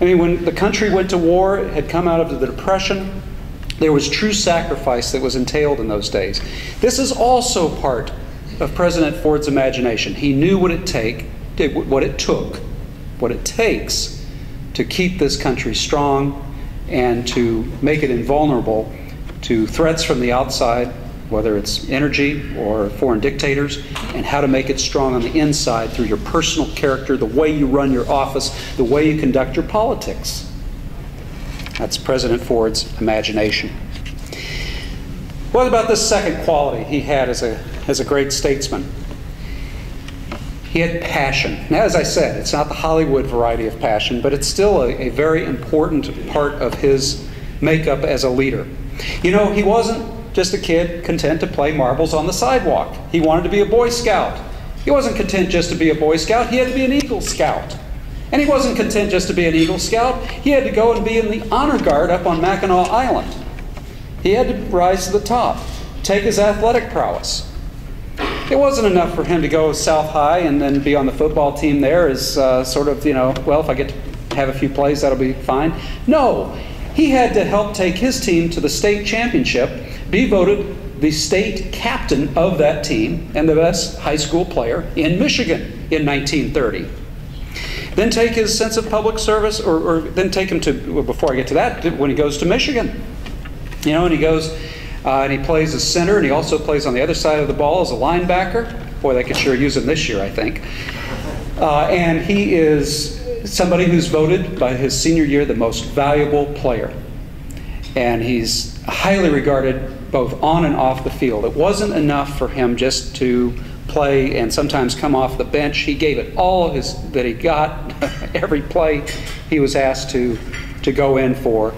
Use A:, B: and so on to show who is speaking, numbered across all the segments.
A: I mean, when the country went to war, it had come out of the Depression, there was true sacrifice that was entailed in those days. This is also part of President Ford's imagination. He knew what it takes to keep this country strong and to make it invulnerable to threats from the outside, whether it's energy or foreign dictators, and how to make it strong on the inside through your personal character, the way you run your office, the way you conduct your politics. That's President Ford's imagination. What about this second quality he had as a great statesman? He had passion. Now, as I said, it's not the Hollywood variety of passion, but it's still a very important part of his makeup as a leader. You know, he wasn't just a kid content to play marbles on the sidewalk. He wanted to be a Boy Scout. He wasn't content just to be a Boy Scout. He had to be an Eagle Scout. And he wasn't content just to be an Eagle Scout. He had to go and be in the honor guard up on Mackinac Island. He had to rise to the top, take his athletic prowess. It wasn't enough for him to go South High and then be on the football team there as sort of, well, if I get to have a few plays, that'll be fine. No, he had to help take his team to the state championship, be voted the state captain of that team and the best high school player in Michigan in 1930. Then take his sense of public service, or then take him to, well, before I get to that, when he goes to Michigan. You know, and he goes and he plays as center, and he also plays on the other side of the ball as a linebacker. Boy, they could sure use him this year, I think. And he is somebody who's voted by his senior year the most valuable player. And he's highly regarded both on and off the field. It wasn't enough for him just to play and sometimes come off the bench. He gave it all that he got, every play he was asked to go in for,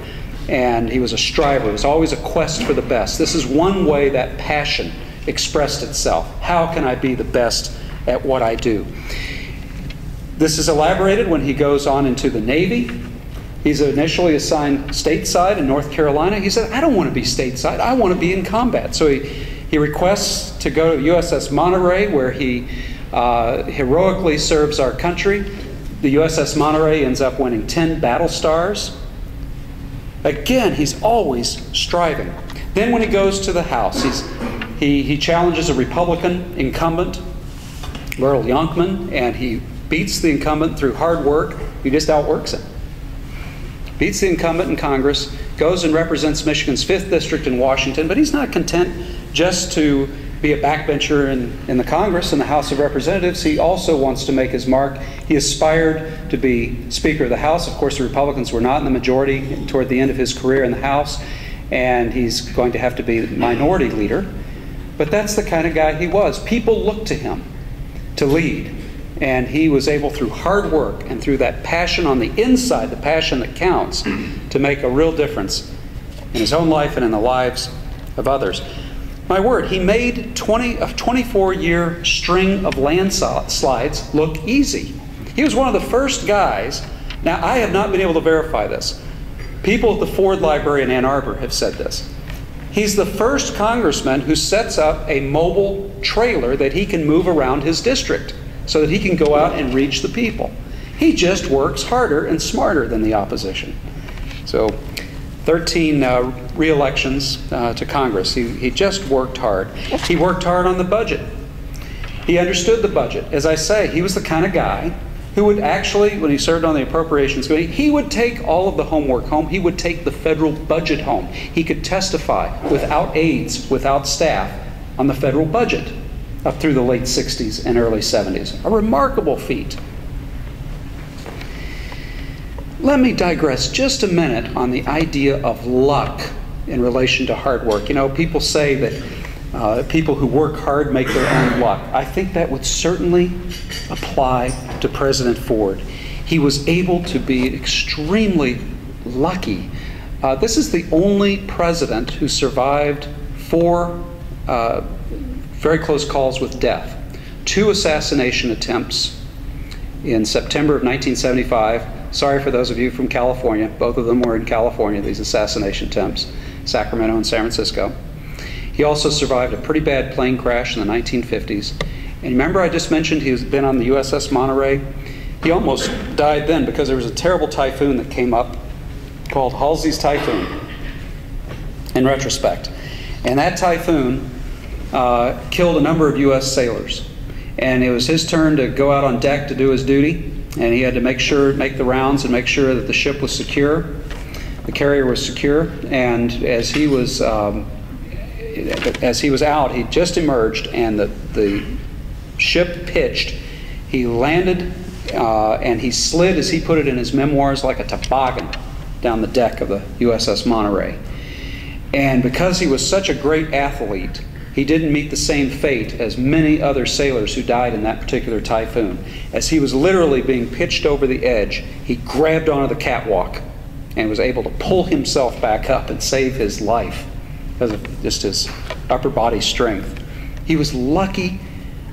A: and he was a striver. It was always a quest for the best. This is one way that passion expressed itself. How can I be the best at what I do? This is elaborated when he goes on into the Navy. He's initially assigned stateside in North Carolina. He said, I don't want to be stateside, I want to be in combat. So he requests to go to USS Monterey, where he heroically serves our country. The USS Monterey ends up winning 10 battle stars. Again, he's always striving. Then when he goes to the House, he challenges a Republican incumbent, Merle Youngman, and he beats the incumbent through hard work. He just outworks him. Beats the incumbent in Congress, goes and represents Michigan's 5th District in Washington, but he's not content just to be a backbencher in the Congress and the House of Representatives. He also wants to make his mark. He aspired to be Speaker of the House. Of course, the Republicans were not in the majority toward the end of his career in the House, and he's going to have to be the minority leader. But that's the kind of guy he was. People looked to him to lead, and he was able, through hard work and through that passion on the inside, the passion that counts, to make a real difference in his own life and in the lives of others. My word, he made a 24-year string of landslides look easy. He was one of the first guys. Now, I have not been able to verify this. People at the Ford Library in Ann Arbor have said this. He's the first congressman who sets up a mobile trailer that he can move around his district so that he can go out and reach the people. He just works harder and smarter than the opposition. So 13 re-elections to Congress. He just worked hard. He worked hard on the budget. He understood the budget. As I say, he was the kind of guy who would actually, when he served on the Appropriations Committee, he would take all of the homework home. He would take the federal budget home. He could testify without aides, without staff, on the federal budget up through the late 60s and early 70s. A remarkable feat. Let me digress just a minute on the idea of luck in relation to hard work. You know, people say that people who work hard make their own luck. I think that would certainly apply to President Ford. He was able to be extremely lucky. This is the only president who survived 4 very close calls with death. 2 assassination attempts in September of 1975. Sorry for those of you from California. Both of them were in California, these assassination attempts, Sacramento and San Francisco. He also survived a pretty bad plane crash in the 1950s. And remember I just mentioned he's been on the USS Monterey? He almost died then because there was a terrible typhoon that came up called Halsey's Typhoon, in retrospect. And that typhoon killed a number of U.S. sailors. And it was his turn to go out on deck to do his duty, and he had to make the rounds and make sure that the ship was secure, the carrier was secure. And as he was out, he just emerged, and the ship pitched. He landed, and he slid, as he put it in his memoirs, like a toboggan down the deck of the USS Monterey. And because he was such a great athlete, he didn't meet the same fate as many other sailors who died in that particular typhoon. As he was literally being pitched over the edge, he grabbed onto the catwalk and was able to pull himself back up and save his life because of just his upper body strength. He was lucky,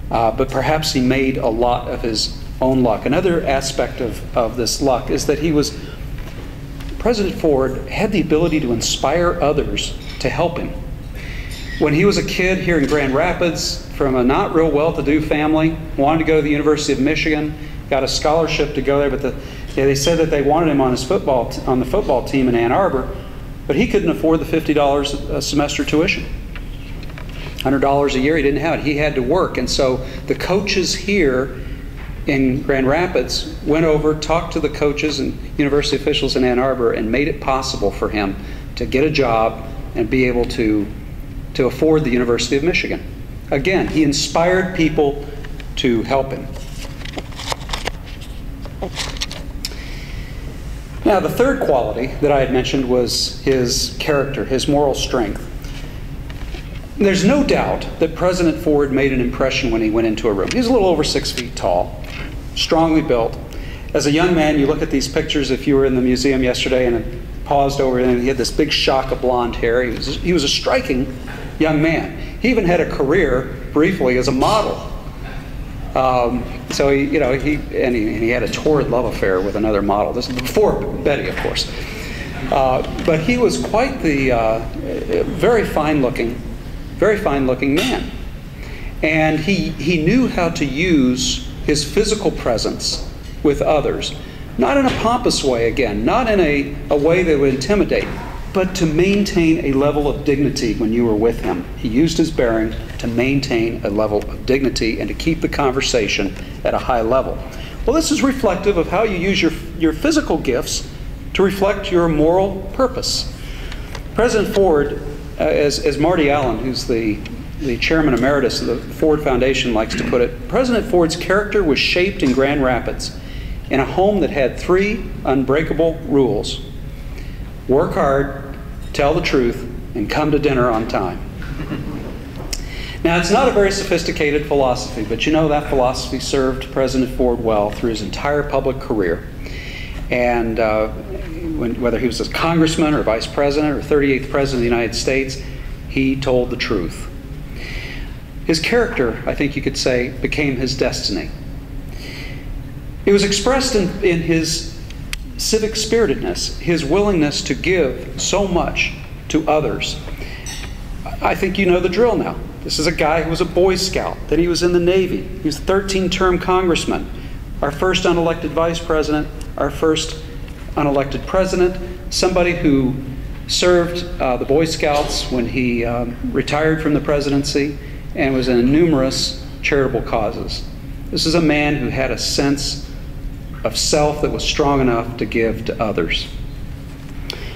A: but perhaps he made a lot of his own luck. Another aspect of this luck is that President Ford had the ability to inspire others to help him. When he was a kid here in Grand Rapids, from a not real well-to-do family, wanted to go to the University of Michigan, got a scholarship to go there, but they said that they wanted him on the football team in Ann Arbor, but he couldn't afford the $50 a semester tuition. $100 a year, he didn't have it. He had to work, and so the coaches here in Grand Rapids went over, talked to the coaches and university officials in Ann Arbor, and made it possible for him to get a job and be able to afford the University of Michigan. Again, he inspired people to help him. Now, the third quality that I had mentioned was his character, his moral strength. There's no doubt that President Ford made an impression when he went into a room. He was a little over 6 feet tall, strongly built. As a young man, you look at these pictures, if you were in the museum yesterday and paused over and he had this big shock of blonde hair. He was a striking young man. He even had a career briefly as a model. So he had a torrid love affair with another model. This is before Betty, of course. But he was quite the very fine-looking man, and he knew how to use his physical presence with others. Not in a pompous way, again, not in a way that would intimidate, but to maintain a level of dignity when you were with him. He used his bearing to maintain a level of dignity and to keep the conversation at a high level. Well, this is reflective of how you use your physical gifts to reflect your moral purpose. President Ford, as Marty Allen, who's the chairman emeritus of the Ford Foundation, likes to put it, President Ford's character was shaped in Grand Rapids in a home that had 3 unbreakable rules: work hard, tell the truth, and come to dinner on time. Now, it's not a very sophisticated philosophy, but you know that philosophy served President Ford well through his entire public career. And whether he was a congressman or vice president or 38th president of the United States, he told the truth. His character, I think you could say, became his destiny. It was expressed in his civic spiritedness, his willingness to give so much to others. I think you know the drill now. This is a guy who was a Boy Scout, then he was in the Navy, he was a 13-term congressman, our first unelected vice president, our first unelected president, somebody who served the Boy Scouts when he retired from the presidency and was in numerous charitable causes. This is a man who had a sense of self that was strong enough to give to others.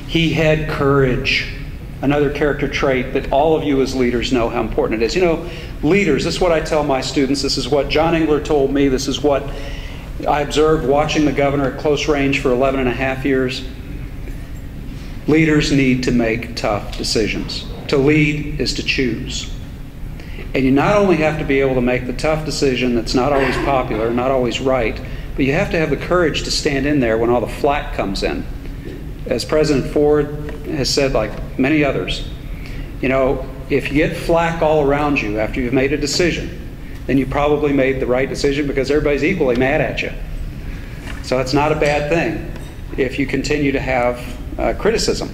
A: He had courage, another character trait that all of you as leaders know how important it is. You know, leaders, this is what I tell my students, this is what John Engler told me, this is what I observed watching the governor at close range for 11 and a half years. Leaders need to make tough decisions. To lead is to choose. And you not only have to be able to make the tough decision that's not always popular, not always right, but you have to have the courage to stand in there when all the flack comes in. As President Ford has said, like many others, you know, if you get flack all around you after you've made a decision, then you probably made the right decision because everybody's equally mad at you. So it's not a bad thing if you continue to have criticism.